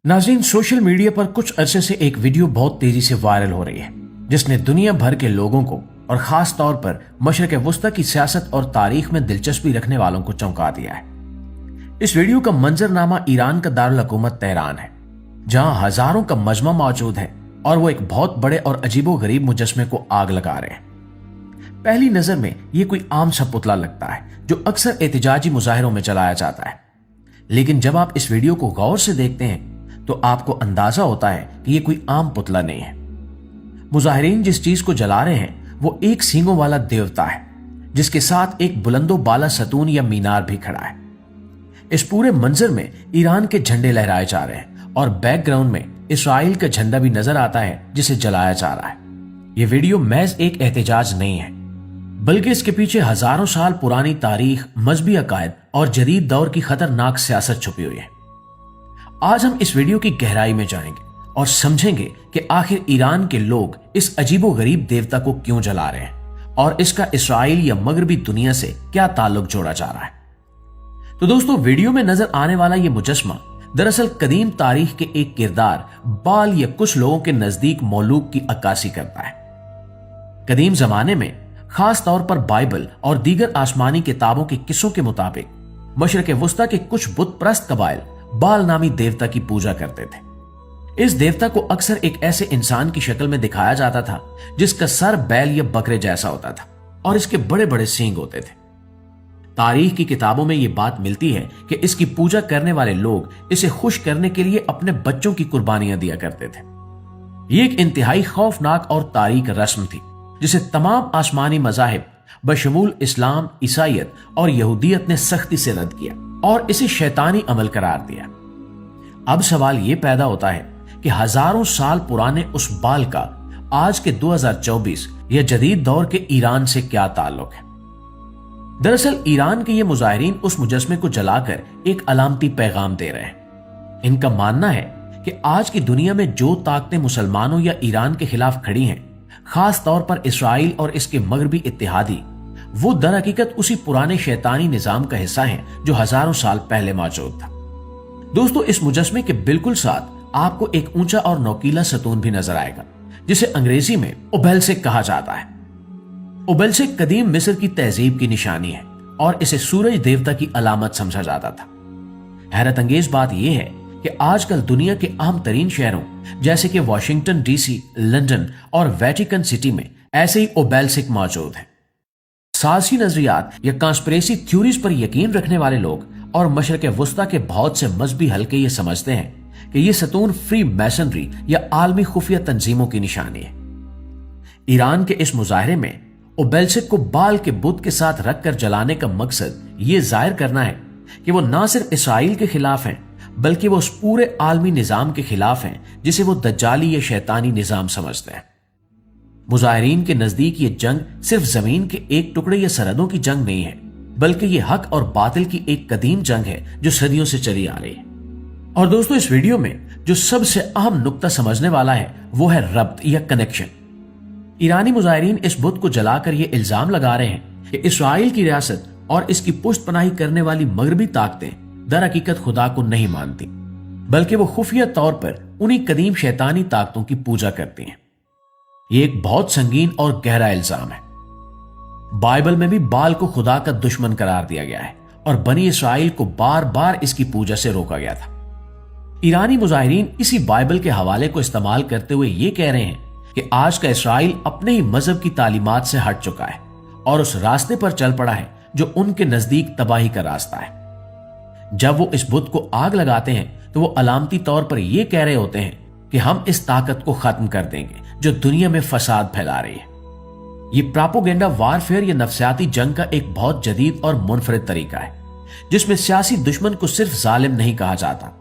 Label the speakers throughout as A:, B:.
A: नाज़रीन, social media पर कुछ अरसे से एक वीडियो बहुत तेजी से वायरल हो रही है जिसने दुनिया भर के लोगों को और खास तौर पर मशरिक़ वस्ता की सियासत और तारीख में दिलचस्पी रखने वालों को चौंका दिया है। इस वीडियो का मंजरनामा ईरान का दारुल हुकूमत तेहरान है, जहां हजारों का मजमा मौजूद है और वो एक बहुत बड़े और अजीबो गरीब मुजस्मे को आग लगा रहे हैं। पहली नजर में ये कोई आम सा पुतला लगता है जो अक्सर एहतिजाजी मुजाहिरों में चलाया जाता है, लेकिन जब आप इस वीडियो को गौर से देखते हैं तो आपको अंदाजा होता है कि ये कोई आम पुतला नहीं है। मुजाहिरीन जिस चीज को जला रहे हैं वो एक सींगों वाला देवता है जिसके साथ एक बुलंदो बाला सतून या मीनार भी खड़ा है। इस पूरे मंजर में ईरान के झंडे लहराए जा रहे हैं और बैकग्राउंड में इस्राइल का झंडा भी नजर आता है जिसे जलाया जा रहा है। यह वीडियो महज एक एहतजाज नहीं है, बल्कि इसके पीछे हजारों साल पुरानी तारीख, मजहबी अकायद और जदीद दौर की खतरनाक सियासत छुपी हुई है। आज हम इस वीडियो की गहराई में जाएंगे और समझेंगे कि आखिर ईरान के लोग इस अजीबो गरीब देवता को क्यों जला रहे हैं और इसका इसराइल या मगरबी दुनिया से क्या ताल्लुक जोड़ा जा रहा है। तो दोस्तों, वीडियो में नजर आने वाला यह मुजस्मा दरअसल कदीम तारीख के एक किरदार बाल या कुछ लोगों के नजदीक मौलूक की अक्कासी करता है। कदीम जमाने में खास तौर पर बाइबल और दीगर आसमानी किताबों के किस्सों के मुताबिक मशरिक़ वस्ता के कुछ बुत परस्त कबाइल बाल नामी देवता की पूजा करते थे। इस देवता को अक्सर एक ऐसे इंसान की शक्ल में दिखाया जाता था जिसका सर बैल या बकरे जैसा होता था और इसके बड़े बड़े सींग होते थे। तारीख की किताबों में यह बात मिलती है कि इसकी पूजा करने वाले लोग इसे खुश करने के लिए अपने बच्चों की कुर्बानियां दिया करते थे। यह एक इंतहाई खौफनाक और तारीख रस्म थी जिसे तमाम आसमानी मजाहिब बशमूल इस्लाम, ईसाइयत और यहूदियत ने सख्ती से रद्द किया और इसे शैतानी अमल करार दिया। अब सवाल यह पैदा होता है कि हजारों साल पुराने उस बाल का आज के 2024 या जदीद दौर के ईरान से क्या ताल्लुक है। दरअसल ईरान के ये मुजाहिरीन उस मुजस्मे को जलाकर एक अलामती पैगाम दे रहे हैं। इनका मानना है कि आज की दुनिया में जो ताकतें मुसलमानों या ईरान के खिलाफ खड़ी हैं, खास तौर पर इसराइल और इसके मगरबी इत्तेहादी, वो दर हकीकत उसी पुराने शैतानी निजाम का हिस्सा हैं जो हजारों साल पहले मौजूद था। दोस्तों, इस मुजस्मे के बिल्कुल साथ आपको एक ऊंचा और नोकीला सतून भी नजर आएगा जिसे अंग्रेजी में ओबेलिस्क कहा जाता है। ओबेलिस्क कदीम मिस्र की तहजीब की निशानी है और इसे सूरज देवता की अलामत समझा जाता था। हैरत अंगेज बात यह है कि आजकल दुनिया के अहम तरीन शहरों जैसे कि वाशिंगटन डीसी, लंदन और वेटिकन सिटी में ऐसे ही ओबेलिस्क मौजूद है। साजिशी नजरियात या कॉन्स्पिरेसी थ्योरीज पर यकीन रखने वाले लोग और मशरिक़ वस्ता के बहुत से मजहबी हलके ये समझते हैं कि यह सतून फ्री मैसनरी या आलमी खुफिया तंजीमों की निशानी है। ईरान के इस मुजाहरे में ओबेलिस्क को बाल के बुत के साथ रखकर जलाने का मकसद ये जाहिर करना है कि वो ना सिर्फ इसराइल के खिलाफ हैं, बल्कि वो उस पूरे आलमी निजाम के खिलाफ हैं जिसे वो दज्जाली या शैतानी निजाम समझते हैं। मुजाहिरीन के नजदीक ये जंग सिर्फ जमीन के एक टुकड़े या सरहदों की जंग नहीं है, बल्कि ये हक और बातिल की एक कदीम जंग है जो सदियों से चली आ रही है। और दोस्तों, इस वीडियो में जो सबसे अहम नुक्ता समझने वाला है वो है रब्त या कनेक्शन। ईरानी मुजाहिरीन इस बुत को जलाकर ये इल्जाम लगा रहे हैं कि इसराइल की रियासत और इसकी पुष्ट पनाही करने वाली मगरबी ताकतें दर हकीकत खुदा को नहीं मानती, बल्कि वो खुफिया तौर पर उन्हीं कदीम शैतानी ताकतों की पूजा करती हैं। ये एक बहुत संगीन और गहरा इल्जाम है। बाइबल में भी बाल को खुदा का दुश्मन करार दिया गया है और बनी इसराइल को बार बार इसकी पूजा से रोका गया था। ईरानी मुजाहिरीन इसी बाइबल के हवाले को इस्तेमाल करते हुए ये कह रहे हैं कि आज का इसराइल अपने ही मजहब की तालीमात से हट चुका है और उस रास्ते पर चल पड़ा है जो उनके नजदीक तबाही का रास्ता है। जब वो इस बुत को आग लगाते हैं तो वो अलामती तौर पर यह कह रहे होते हैं कि हम इस ताकत को खत्म कर देंगे जो दुनिया में फसाद फैला रही है। ये प्रोपेगेंडा वारफेयर या नफ्सियाती जंग का एक बहुत जदीद और मुनफरिद तरीका है जिसमें सियासी दुश्मन को सिर्फ जालिम नहीं कहा जाता,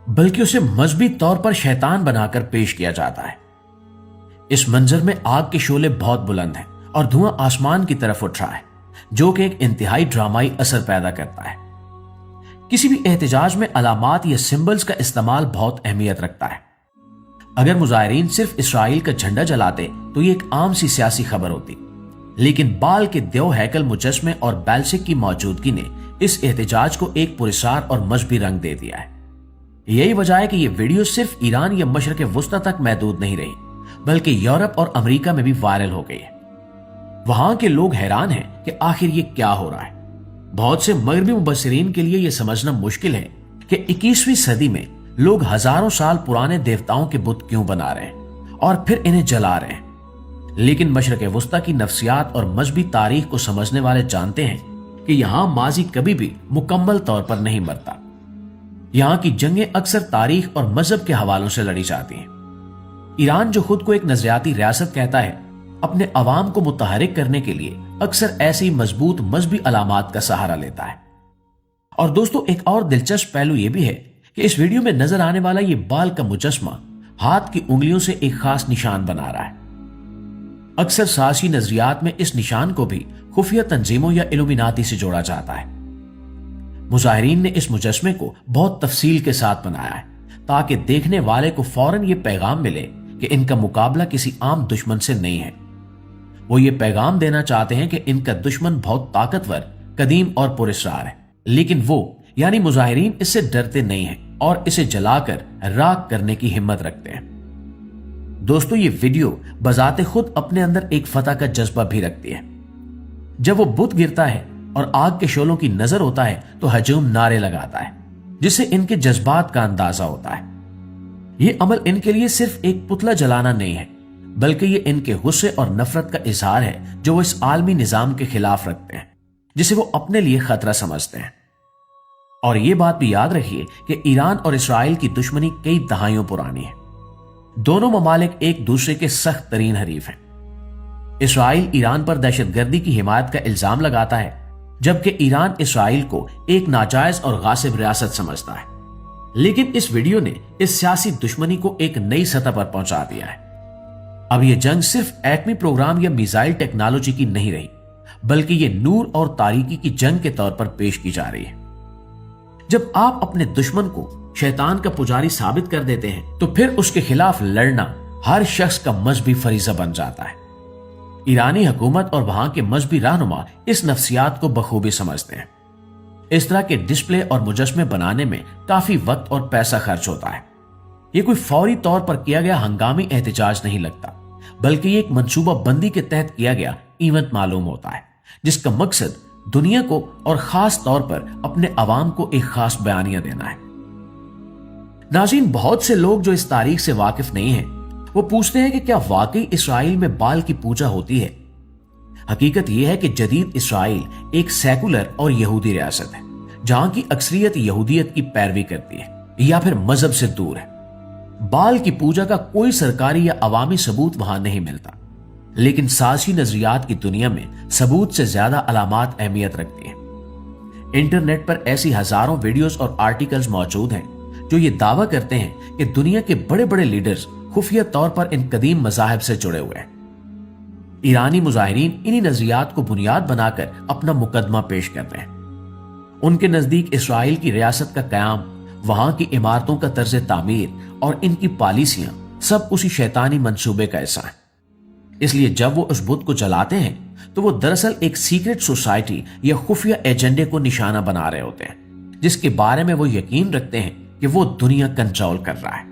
A: बल्कि उसे मजहबी तौर पर शैतान बनाकर पेश किया जाता है। इस मंजर में आग के शोले बहुत बुलंद हैं और धुआं आसमान की तरफ उठ रहा है, जो कि एक इंतहाई ड्रामाई असर पैदा करता है। किसी भी एहतजाज में अलामात या सिंबल्स का इस्तेमाल बहुत अहमियत रखता है। अगर मुजाहिरीन सिर्फ इसराइल का झंडा जलाते तो ये एक आम सी सियासी खबर होती, लेकिन बाल के देव हैकल मुजस्मे और बैलिस्क की मौजूदगी ने इस एहतजाज को एक पुरस्कार और मजहबी रंग दे दिया है। यही वजह है कि ये वीडियो सिर्फ ईरान या मशरक़ वुस्ता तक महदूद नहीं रही, बल्कि यूरोप और अमेरिका में भी वायरल हो गई है। वहां के लोग हैरान हैं कि आखिर ये क्या हो रहा है। बहुत से मगरबी मुबस्सिरीन के लिए यह समझना मुश्किल है कि 21वीं सदी में लोग हजारों साल पुराने देवताओं के बुत क्यों बना रहे हैं और फिर इन्हें जला रहे हैं। लेकिन मशरक़ वुस्ता की नफ्सियात और मजहबी तारीख को समझने वाले जानते हैं कि यहां माजी कभी भी मुकम्मल तौर पर नहीं मरता। यहां की जंगें अक्सर तारीख और मजहब के हवालों से लड़ी जाती हैं। ईरान, जो खुद को एक नजरियाती रियासत कहता है, अपने अवाम को मुतहरिक करने के लिए अक्सर ऐसी मजबूत मजहबी अलामात का सहारा लेता है। और दोस्तों, एक और दिलचस्प पहलू यह भी है कि इस वीडियो में नजर आने वाला ये बाल का मुजस्मा हाथ की उंगलियों से एक खास निशान बना रहा है। अक्सर सासी नजरियात में इस निशान को भी खुफिया तंजीमों या इल्यूमिनाती से जोड़ा जाता है। मुजाहिरीन ने इस मुजस्मे को बहुत तफसील के साथ बनाया है ताकि देखने वाले को फौरन ये पैगाम मिले कि इनका मुकाबला किसी आम दुश्मन से नहीं है। वो ये पैगाम देना चाहते हैं कि इनका दुश्मन बहुत ताकतवर, कदीम और पुरस्कार है, लेकिन वो यानी मुजाहिरीन इससे डरते नहीं हैं और इसे जलाकर राख करने की हिम्मत रखते हैं। दोस्तों, ये वीडियो बजाते खुद अपने अंदर एक फतह का जज्बा भी रखती है। जब वो बुत गिरता है और आग के शोलों की नजर होता है तो हजूम नारे लगाता है, जिससे इनके जज्बात का अंदाजा होता है। ये अमल इनके लिए सिर्फ एक पुतला जलाना नहीं है, बल्कि ये इनके गुस्से और नफरत का इजहार है जो वो इस आलमी निजाम के खिलाफ रखते हैं, जिसे वो अपने लिए खतरा समझते हैं। और ये बात भी याद रखिए कि ईरान और इसराइल की दुश्मनी कई दहाइयों पुरानी है। दोनों ममालिक एक दूसरे के सख्त तरीन हरीफ हैं। इसराइल ईरान पर दहशतगर्दी की हिमायत का इल्जाम लगाता है, जबकि ईरान इसराइल को एक नाजायज और गासिब रियासत समझता है। लेकिन इस वीडियो ने इस सियासी दुश्मनी को एक नई सतह पर पहुंचा दिया है। अब यह जंग सिर्फ एटमी प्रोग्राम या मिसाइल टेक्नोलॉजी की नहीं रही, बल्कि यह नूर और तारीकी की जंग के तौर पर पेश की जा रही है। जब आप अपने दुश्मन को शैतान का पुजारी साबित कर देते हैं, तो फिर उसके खिलाफ लड़ना हर शख्स का मजहबी फरीजा बन जाता है। ईरानी हुकूमत और वहां के मजहबी रहनुमा इस नफ्सियात को बखूबी समझते हैं। इस तरह के डिस्प्ले और मुजस्मे बनाने में काफी वक्त और पैसा खर्च होता है। ये कोई फौरी तौर पर किया गया हंगामी एहतजाज नहीं लगता, बल्कि ये एक मंसूबा बंदी के तहत किया गया इवेंट मालूम होता है, जिसका मकसद दुनिया को और खास तौर पर अपने अवाम को एक खास बयानिया देना है। नाज़रीन, बहुत से लोग जो इस तारीख से वाकिफ नहीं हैं, वो पूछते हैं कि क्या वाकई इसराइल में बाल की पूजा होती है। हकीकत यह है कि जदीद इसराइल एक सेकुलर और यहूदी रियासत है, जहां की अक्सरियत यहूदियत की पैरवी करती है या फिर मजहब से दूर है। बाल की पूजा का कोई सरकारी या अवामी सबूत वहां नहीं मिलता, लेकिन सासी नजरियात की दुनिया में सबूत से ज्यादा अलामात अहमियत रखती है। इंटरनेट पर ऐसी हजारों वीडियोस और आर्टिकल्स मौजूद हैं जो ये दावा करते हैं कि दुनिया के बड़े बड़े लीडर्स खुफिया तौर पर इन कदीम मजाहब से जुड़े हुए हैं। ईरानी मुजाहिरीन इन्हीं नजरियात को बुनियाद बनाकर अपना मुकदमा पेश करते हैं। उनके नजदीक इसराइल की रियासत का कयाम, वहां की इमारतों का तर्ज तामीर और इनकी पॉलिसियां सब उसी शैतानी मंसूबे का हिस्सा है। इसलिए जब वो उस बुत को जलाते हैं तो वो दरअसल एक सीक्रेट सोसाइटी या खुफिया एजेंडे को निशाना बना रहे होते हैं, जिसके बारे में वो यकीन रखते हैं कि वो दुनिया कंट्रोल कर रहा है।